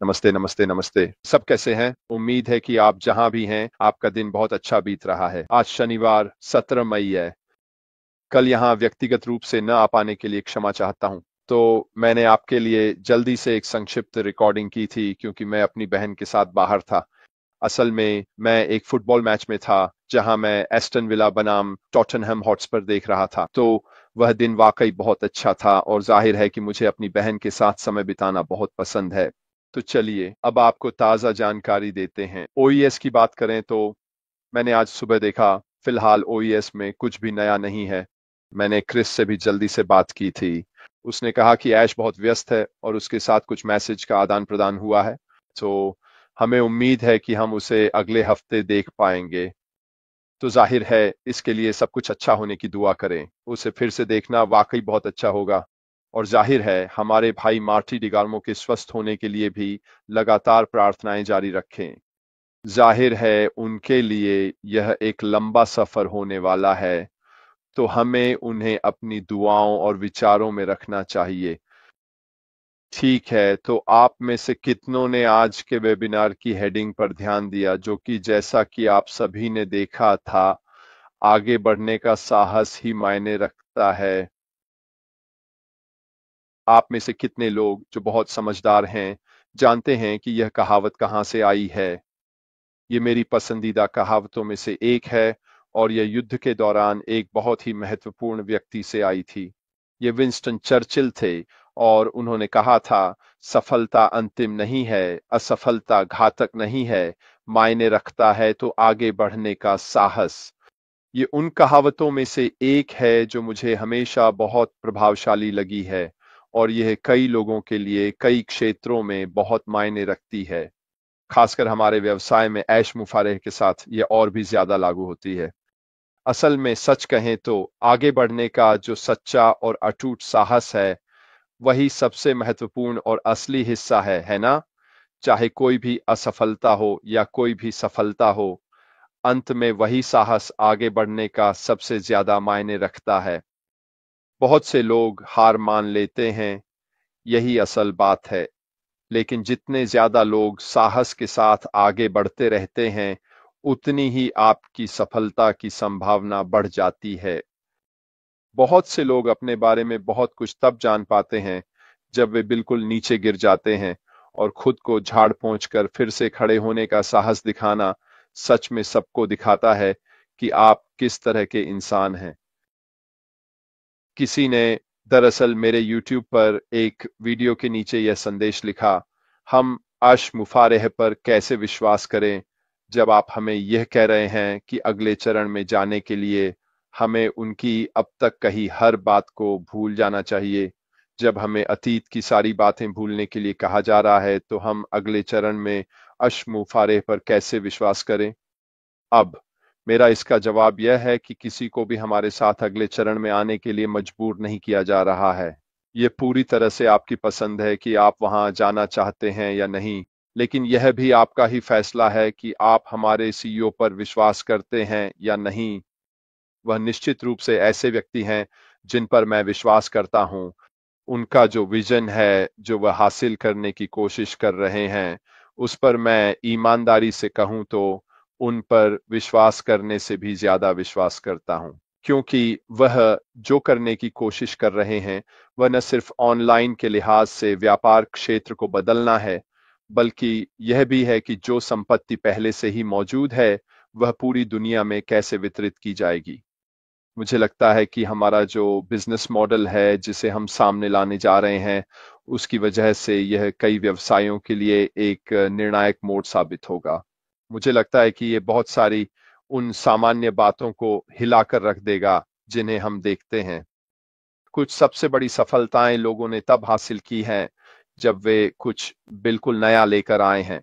नमस्ते, नमस्ते, नमस्ते। सब कैसे हैं? उम्मीद है कि आप जहां भी हैं, आपका दिन बहुत अच्छा बीत रहा है। आज शनिवार 17 मई है। कल यहाँ व्यक्तिगत रूप से न आ पाने के लिए क्षमा चाहता हूँ। तो मैंने आपके लिए जल्दी से एक संक्षिप्त रिकॉर्डिंग की थी क्योंकि मैं अपनी बहन के साथ बाहर था। असल में मैं एक फुटबॉल मैच में था जहां मैं एस्टन विला बनाम टॉटनहम हॉटस्पर देख रहा था। तो वह दिन वाकई बहुत अच्छा था और जाहिर है कि मुझे अपनी बहन के साथ समय बिताना बहुत पसंद है। तो चलिए अब आपको ताज़ा जानकारी देते हैं। ओईएस की बात करें तो मैंने आज सुबह देखा, फिलहाल ओईएस में कुछ भी नया नहीं है। मैंने क्रिस से भी जल्दी से बात की थी। उसने कहा कि ऐश बहुत व्यस्त है और उसके साथ कुछ मैसेज का आदान प्रदान हुआ है। तो हमें उम्मीद है कि हम उसे अगले हफ्ते देख पाएंगे। तो जाहिर है इसके लिए सब कुछ अच्छा होने की दुआ करें। उसे फिर से देखना वाकई बहुत अच्छा होगा। और जाहिर है हमारे भाई मार्टी डिगार्मो के स्वस्थ होने के लिए भी लगातार प्रार्थनाएं जारी रखें। जाहिर है उनके लिए यह एक लंबा सफर होने वाला है, तो हमें उन्हें अपनी दुआओं और विचारों में रखना चाहिए। ठीक है, तो आप में से कितनों ने आज के वेबिनार की हेडिंग पर ध्यान दिया, जो कि जैसा कि आप सभी ने देखा था, आगे बढ़ने का साहस ही मायने रखता है। आप में से कितने लोग जो बहुत समझदार हैं जानते हैं कि यह कहावत कहां से आई है? ये मेरी पसंदीदा कहावतों में से एक है और यह युद्ध के दौरान एक बहुत ही महत्वपूर्ण व्यक्ति से आई थी। ये विंस्टन चर्चिल थे और उन्होंने कहा था, सफलता अंतिम नहीं है, असफलता घातक नहीं है, मायने रखता है तो आगे बढ़ने का साहस। ये उन कहावतों में से एक है जो मुझे हमेशा बहुत प्रभावशाली लगी है और यह कई लोगों के लिए कई क्षेत्रों में बहुत मायने रखती है। खासकर हमारे व्यवसाय में ऐश मुफारह के साथ यह और भी ज्यादा लागू होती है। असल में सच कहें तो आगे बढ़ने का जो सच्चा और अटूट साहस है, वही सबसे महत्वपूर्ण और असली हिस्सा है ना? चाहे कोई भी असफलता हो या कोई भी सफलता हो, अंत में वही साहस आगे बढ़ने का सबसे ज्यादा मायने रखता है। बहुत से लोग हार मान लेते हैं, यही असल बात है। लेकिन जितने ज्यादा लोग साहस के साथ आगे बढ़ते रहते हैं, उतनी ही आपकी सफलता की संभावना बढ़ जाती है। बहुत से लोग अपने बारे में बहुत कुछ तब जान पाते हैं जब वे बिल्कुल नीचे गिर जाते हैं, और खुद को झाड़ पोंछ कर फिर से खड़े होने का साहस दिखाना सच में सबको दिखाता है कि आप किस तरह के इंसान हैं। किसी ने दरअसल मेरे YouTube पर एक वीडियो के नीचे यह संदेश लिखा, हम अश मुफारेह पर कैसे विश्वास करें जब आप हमें यह कह रहे हैं कि अगले चरण में जाने के लिए हमें उनकी अब तक कही हर बात को भूल जाना चाहिए। जब हमें अतीत की सारी बातें भूलने के लिए कहा जा रहा है, तो हम अगले चरण में अश मुफारेह पर कैसे विश्वास करें? अब मेरा इसका जवाब यह है कि किसी को भी हमारे साथ अगले चरण में आने के लिए मजबूर नहीं किया जा रहा है। ये पूरी तरह से आपकी पसंद है कि आप वहां जाना चाहते हैं या नहीं, लेकिन यह भी आपका ही फैसला है कि आप हमारे सीईओ पर विश्वास करते हैं या नहीं। वह निश्चित रूप से ऐसे व्यक्ति हैं जिन पर मैं विश्वास करता हूं। उनका जो विजन है, जो वह हासिल करने की कोशिश कर रहे हैं, उस पर मैं ईमानदारी से कहूं तो उन पर विश्वास करने से भी ज्यादा विश्वास करता हूं। क्योंकि वह जो करने की कोशिश कर रहे हैं, वह न सिर्फ ऑनलाइन के लिहाज से व्यापार क्षेत्र को बदलना है, बल्कि यह भी है कि जो संपत्ति पहले से ही मौजूद है, वह पूरी दुनिया में कैसे वितरित की जाएगी। मुझे लगता है कि हमारा जो बिजनेस मॉडल है जिसे हम सामने लाने जा रहे हैं, उसकी वजह से यह कई व्यवसायों के लिए एक निर्णायक मोड़ साबित होगा। मुझे लगता है कि ये बहुत सारी उन सामान्य बातों को हिलाकर रख देगा जिन्हें हम देखते हैं। कुछ सबसे बड़ी सफलताएं लोगों ने तब हासिल की हैं जब वे कुछ बिल्कुल नया लेकर आए हैं।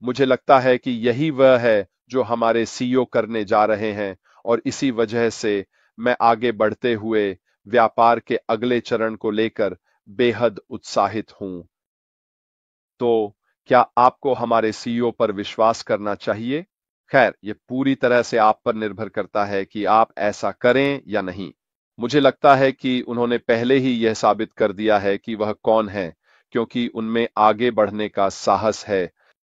मुझे लगता है कि यही वह है जो हमारे सीईओ करने जा रहे हैं, और इसी वजह से मैं आगे बढ़ते हुए व्यापार के अगले चरण को लेकर बेहद उत्साहित हूं। तो क्या आपको हमारे सीईओ पर विश्वास करना चाहिए? खैर, यह पूरी तरह से आप पर निर्भर करता है कि आप ऐसा करें या नहीं। मुझे लगता है कि उन्होंने पहले ही यह साबित कर दिया है कि वह कौन है, क्योंकि उनमें आगे बढ़ने का साहस है।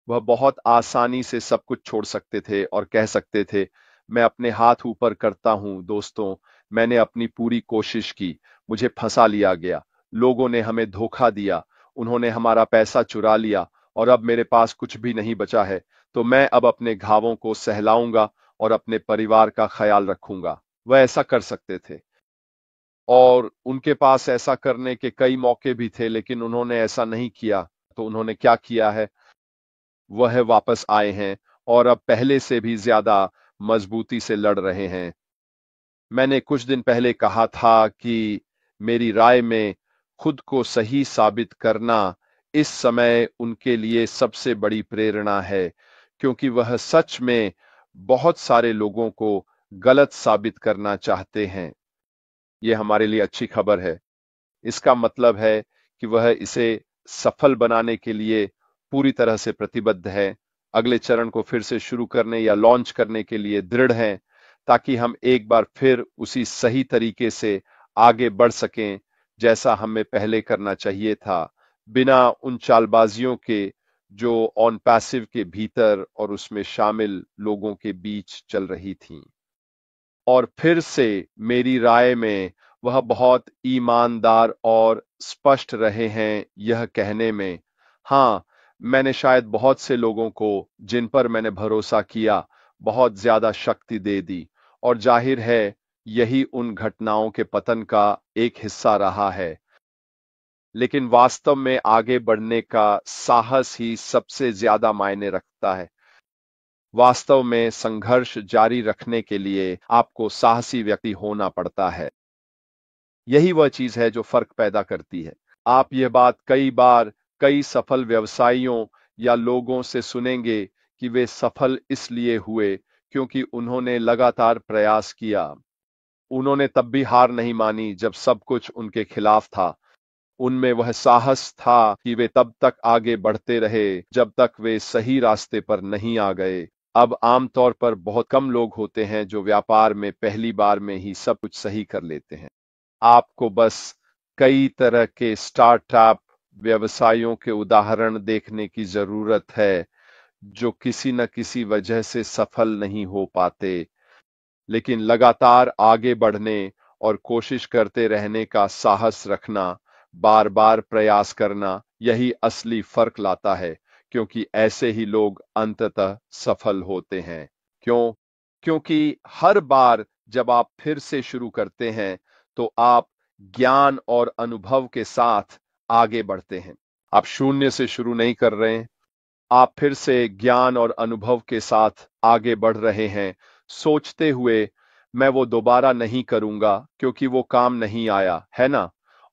वह बहुत आसानी से सब कुछ छोड़ सकते थे और कह सकते थे, मैं अपने हाथ ऊपर करता हूं दोस्तों, मैंने अपनी पूरी कोशिश की, मुझे फंसा लिया गया, लोगों ने हमें धोखा दिया, उन्होंने हमारा पैसा चुरा लिया और अब मेरे पास कुछ भी नहीं बचा है, तो मैं अब अपने घावों को सहलाऊंगा और अपने परिवार का ख्याल रखूंगा। वह ऐसा कर सकते थे और उनके पास ऐसा करने के कई मौके भी थे, लेकिन उन्होंने ऐसा नहीं किया। तो उन्होंने क्या किया है, वह वापस आए हैं और अब पहले से भी ज्यादा मजबूती से लड़ रहे हैं। मैंने कुछ दिन पहले कहा था कि मेरी राय में खुद को सही साबित करना इस समय उनके लिए सबसे बड़ी प्रेरणा है, क्योंकि वह सच में बहुत सारे लोगों को गलत साबित करना चाहते हैं। यह हमारे लिए अच्छी खबर है। इसका मतलब है कि वह इसे सफल बनाने के लिए पूरी तरह से प्रतिबद्ध है, अगले चरण को फिर से शुरू करने या लॉन्च करने के लिए दृढ़ हैं, ताकि हम एक बार फिर उसी सही तरीके से आगे बढ़ सकें जैसा हमें पहले करना चाहिए था, बिना उन चालबाजियों के जो ऑन पैसिव के भीतर और उसमें शामिल लोगों के बीच चल रही थीं। और फिर से मेरी राय में वह बहुत ईमानदार और स्पष्ट रहे हैं यह कहने में, हाँ, मैंने शायद बहुत से लोगों को जिन पर मैंने भरोसा किया बहुत ज्यादा शक्ति दे दी, और जाहिर है यही उन घटनाओं के पतन का एक हिस्सा रहा है। लेकिन वास्तव में आगे बढ़ने का साहस ही सबसे ज्यादा मायने रखता है। वास्तव में संघर्ष जारी रखने के लिए आपको साहसी व्यक्ति होना पड़ता है। यही वह चीज है जो फर्क पैदा करती है। आप यह बात कई बार कई सफल व्यवसायियों या लोगों से सुनेंगे कि वे सफल इसलिए हुए क्योंकि उन्होंने लगातार प्रयास किया। उन्होंने तब भी हार नहीं मानी जब सब कुछ उनके खिलाफ था। उनमें वह साहस था कि वे तब तक आगे बढ़ते रहे जब तक वे सही रास्ते पर नहीं आ गए। अब आमतौर पर बहुत कम लोग होते हैं जो व्यापार में पहली बार में ही सब कुछ सही कर लेते हैं। आपको बस कई तरह के स्टार्टअप व्यवसायों के उदाहरण देखने की जरूरत है जो किसी न किसी वजह से सफल नहीं हो पाते, लेकिन लगातार आगे बढ़ने और कोशिश करते रहने का साहस रखना, बार बार प्रयास करना, यही असली फर्क लाता है, क्योंकि ऐसे ही लोग अंततः सफल होते हैं। क्यों? क्योंकि हर बार जब आप फिर से शुरू करते हैं तो आप ज्ञान और अनुभव के साथ आगे बढ़ते हैं। आप शून्य से शुरू नहीं कर रहे हैं, आप फिर से ज्ञान और अनुभव के साथ आगे बढ़ रहे हैं, सोचते हुए मैं वो दोबारा नहीं करूंगा क्योंकि वो काम नहीं आया, है ना?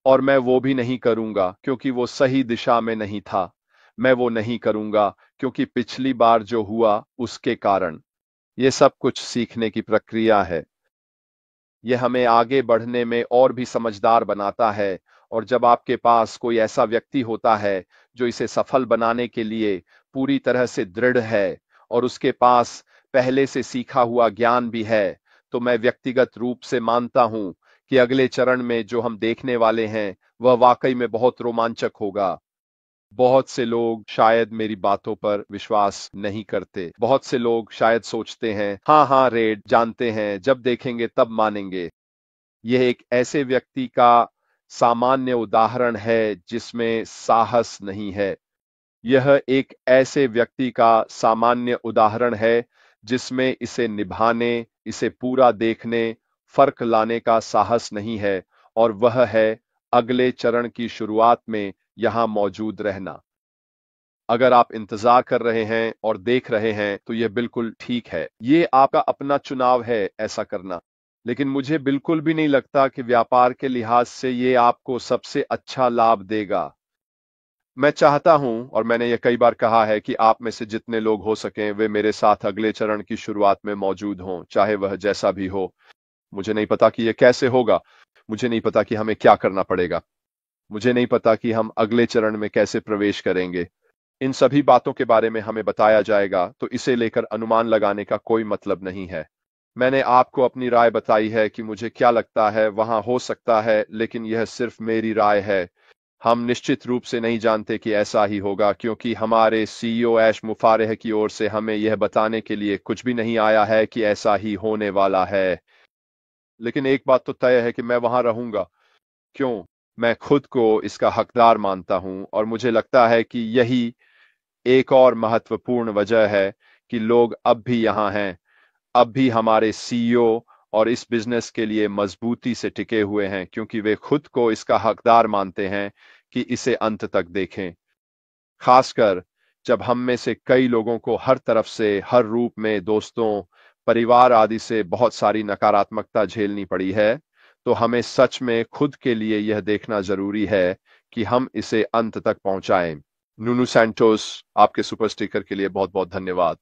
और मैं वो भी नहीं करूंगा क्योंकि वो सही दिशा में नहीं था। मैं वो नहीं करूंगा क्योंकि पिछली बार जो हुआ उसके कारण। ये सब कुछ सीखने की प्रक्रिया है। यह हमें आगे बढ़ने में और भी समझदार बनाता है। और जब आपके पास कोई ऐसा व्यक्ति होता है जो इसे सफल बनाने के लिए पूरी तरह से दृढ़ है और उसके पास पहले से सीखा हुआ ज्ञान भी है, तो मैं व्यक्तिगत रूप से मानता हूं कि अगले चरण में जो हम देखने वाले हैं वह वाकई में बहुत रोमांचक होगा। बहुत से लोग शायद मेरी बातों पर विश्वास नहीं करते। बहुत से लोग शायद सोचते हैं, हाँ हाँ रेड, जानते हैं, जब देखेंगे तब मानेंगे। यह एक ऐसे व्यक्ति का सामान्य उदाहरण है जिसमें साहस नहीं है। यह एक ऐसे व्यक्ति का सामान्य उदाहरण है जिसमें इसे निभाने, इसे पूरा देखने, फर्क लाने का साहस नहीं है, और वह है अगले चरण की शुरुआत में यहां मौजूद रहना। अगर आप इंतजार कर रहे हैं और देख रहे हैं तो यह बिल्कुल ठीक है। ये आपका अपना चुनाव है ऐसा करना। लेकिन मुझे बिल्कुल भी नहीं लगता कि व्यापार के लिहाज से ये आपको सबसे अच्छा लाभ देगा। मैं चाहता हूं, और मैंने ये कई बार कहा है, कि आप में से जितने लोग हो सकें वे मेरे साथ अगले चरण की शुरुआत में मौजूद हों, चाहे वह जैसा भी हो। मुझे नहीं पता कि यह कैसे होगा, मुझे नहीं पता कि हमें क्या करना पड़ेगा, मुझे नहीं पता कि हम अगले चरण में कैसे प्रवेश करेंगे। इन सभी बातों के बारे में हमें बताया जाएगा, तो इसे लेकर अनुमान लगाने का कोई मतलब नहीं है। मैंने आपको अपनी राय बताई है कि मुझे क्या लगता है वहां हो सकता है, लेकिन यह सिर्फ मेरी राय है। हम निश्चित रूप से नहीं जानते कि ऐसा ही होगा, क्योंकि हमारे सीईओ ऐश मुफारेह की ओर से हमें यह बताने के लिए कुछ भी नहीं आया है कि ऐसा ही होने वाला है। लेकिन एक बात तो तय है कि मैं वहां रहूंगा। क्यों? मैं खुद को इसका हकदार मानता हूं, और मुझे लगता है कि यही एक और महत्वपूर्ण वजह है कि लोग अब भी यहां हैं। अब भी हमारे सीईओ और इस बिजनेस के लिए मजबूती से टिके हुए हैं, क्योंकि वे खुद को इसका हकदार मानते हैं कि इसे अंत तक देखें। खासकर जब हम में से कई लोगों को हर तरफ से, हर रूप में, दोस्तों, परिवार आदि से बहुत सारी नकारात्मकता झेलनी पड़ी है, तो हमें सच में खुद के लिए यह देखना जरूरी है कि हम इसे अंत तक पहुंचाएं। नूनू सैंटोस, आपके सुपर स्टिकर के लिए बहुत बहुत धन्यवाद।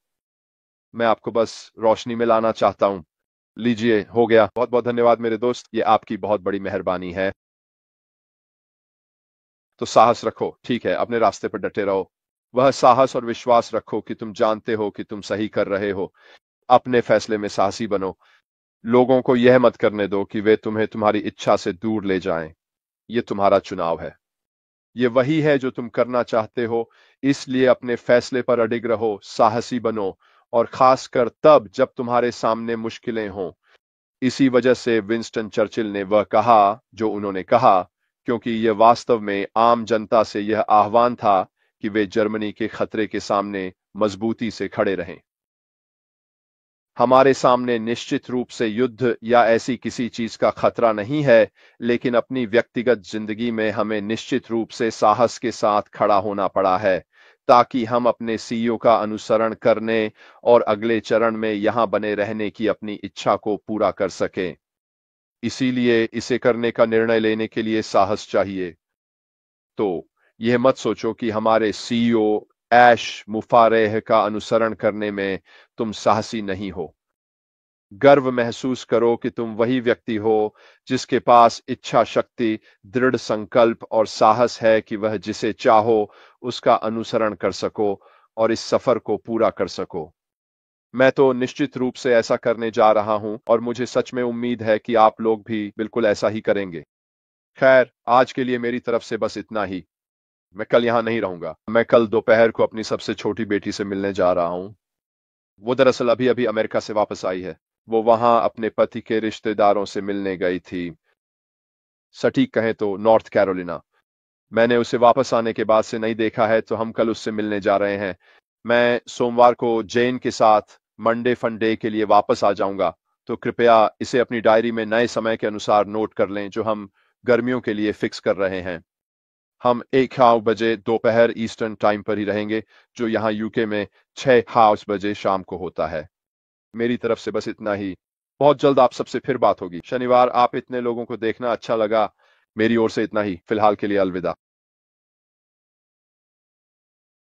मैं आपको बस रोशनी में लाना चाहता हूं। लीजिए, हो गया। बहुत बहुत धन्यवाद मेरे दोस्त, ये आपकी बहुत बड़ी मेहरबानी है। तो साहस रखो, ठीक है, अपने रास्ते पर डटे रहो। वह साहस और विश्वास रखो कि तुम जानते हो कि तुम सही कर रहे हो। अपने फैसले में साहसी बनो। लोगों को यह मत करने दो कि वे तुम्हें तुम्हारी इच्छा से दूर ले जाएं। ये तुम्हारा चुनाव है। ये वही है जो तुम करना चाहते हो। इसलिए अपने फैसले पर अडिग रहो, साहसी बनो, और खासकर तब जब तुम्हारे सामने मुश्किलें हों। इसी वजह से विंस्टन चर्चिल ने वह कहा जो उन्होंने कहा, क्योंकि यह वास्तव में आम जनता से यह आह्वान था कि वे जर्मनी के खतरे के सामने मजबूती से खड़े रहें। हमारे सामने निश्चित रूप से युद्ध या ऐसी किसी चीज का खतरा नहीं है, लेकिन अपनी व्यक्तिगत जिंदगी में हमें निश्चित रूप से साहस के साथ खड़ा होना पड़ा है, ताकि हम अपने सीईओ का अनुसरण करने और अगले चरण में यहां बने रहने की अपनी इच्छा को पूरा कर सकें। इसीलिए इसे करने का निर्णय लेने के लिए साहस चाहिए। तो यह मत सोचो कि हमारे सीईओ ऐश मुफारेह का अनुसरण करने में तुम साहसी नहीं हो। गर्व महसूस करो कि तुम वही व्यक्ति हो जिसके पास इच्छा शक्ति, दृढ़ संकल्प और साहस है कि वह जिसे चाहो उसका अनुसरण कर सको और इस सफर को पूरा कर सको। मैं तो निश्चित रूप से ऐसा करने जा रहा हूं, और मुझे सच में उम्मीद है कि आप लोग भी बिल्कुल ऐसा ही करेंगे। खैर, आज के लिए मेरी तरफ से बस इतना ही। मैं कल यहां नहीं रहूंगा। मैं कल दोपहर को अपनी सबसे छोटी बेटी से मिलने जा रहा हूं। वो दरअसल अभी अभी अमेरिका से वापस आई है। वो वहां अपने पति के रिश्तेदारों से मिलने गई थी। सटीक कहें तो नॉर्थ कैरोलिना। मैंने उसे वापस आने के बाद से नहीं देखा है, तो हम कल उससे मिलने जा रहे हैं। मैं सोमवार को जेन के साथ मंडे फन डे के लिए वापस आ जाऊंगा। तो कृपया इसे अपनी डायरी में नए समय के अनुसार नोट कर लें, जो हम गर्मियों के लिए फिक्स कर रहे हैं। हम 1 बजे दोपहर ईस्टर्न टाइम पर ही रहेंगे, जो यहाँ यूके में 6 बजे शाम को होता है। मेरी तरफ से बस इतना ही। बहुत जल्द आप सबसे फिर बात होगी। शनिवार। आप इतने लोगों को देखना अच्छा लगा। मेरी ओर से इतना ही। फिलहाल के लिए अलविदा।